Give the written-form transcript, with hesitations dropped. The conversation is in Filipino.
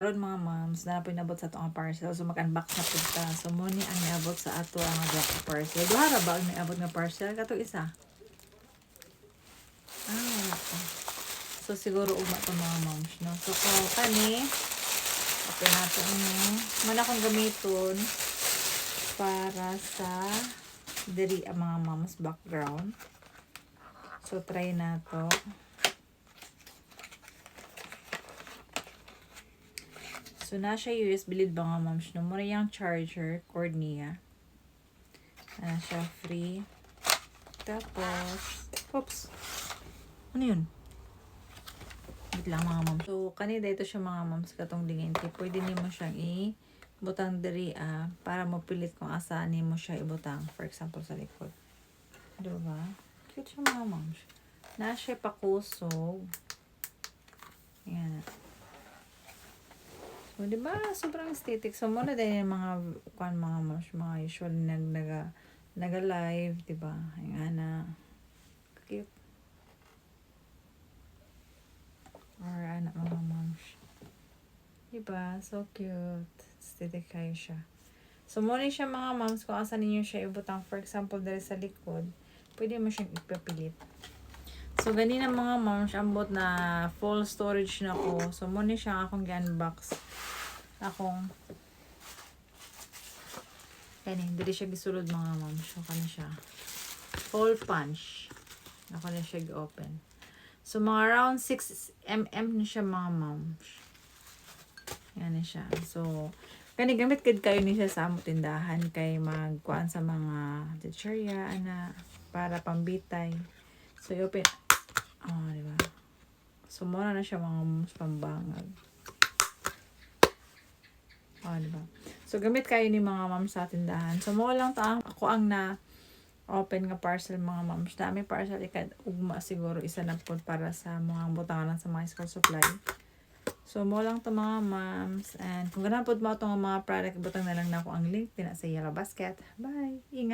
Karon mga moms, na po inabot sa atong parcel. So mag-unbox na po ta. So muni ang niabot sa ato ang parcel. Duha ra ba ang niabot nga parcel kato isa? Wala pa. So siguro ugma to mga moms, no. So kani okay nato ini. Man akong gamiton para sa diri ang mga moms background. So try na to. So, na siya USB lead ba nga, moms, no? Mura yung charger, cord niya. Na siya free. Tapos, oops. Ano yun? Wait lang, mga moms. So, kanina ito siya, mga moms, katong dinginti. Pwede niyo mo siyang ibutang diri, para mapilit kung asaan niyo mo siya ibutang. For example, sa likod. Diba? Cute siya, mga moms. Na siya pakusog. Yan. So, di ba sobrang aesthetic. So, muna din yung mga mga usual naga-live, di ba? Yung ana. Cute. Or ana mga moms. Di ba? So cute. Aesthetic kayo siya. So, muna siya mga moms kung asan ninyo siya ibutang. For example, dahil sa likod, pwede mo siyang ipapilit. So, ganina mga moms, ambot na full storage na ko. So, muna siya akong unbox. Akong dili siya gisulod mga moms. So, kani siya. Hole punch. Ako na siya gi-open. So, mga around 6 mm na siya mga moms. Yan na siya. So, kani gamit kid kayo ni siya sa among tindahan kay magkuan sa mga chicheria ana para pambitay. So, i-open. Oh, di ba? So, muna na siya mga moms pambangag. Oh, di ba? So, gamit kayo ni mga moms sa tindahan. So, mo lang ta ako ang na open nga parcel mga moms. Dami parcel ikad ugma siguro isa na po para sa mga butangan sa mga school supply. So, mo lang to mga moms. And kung ganun po mo itong mga product, butang na lang na ako ang link. Tina sa Yellow Basket. Bye! Ingat!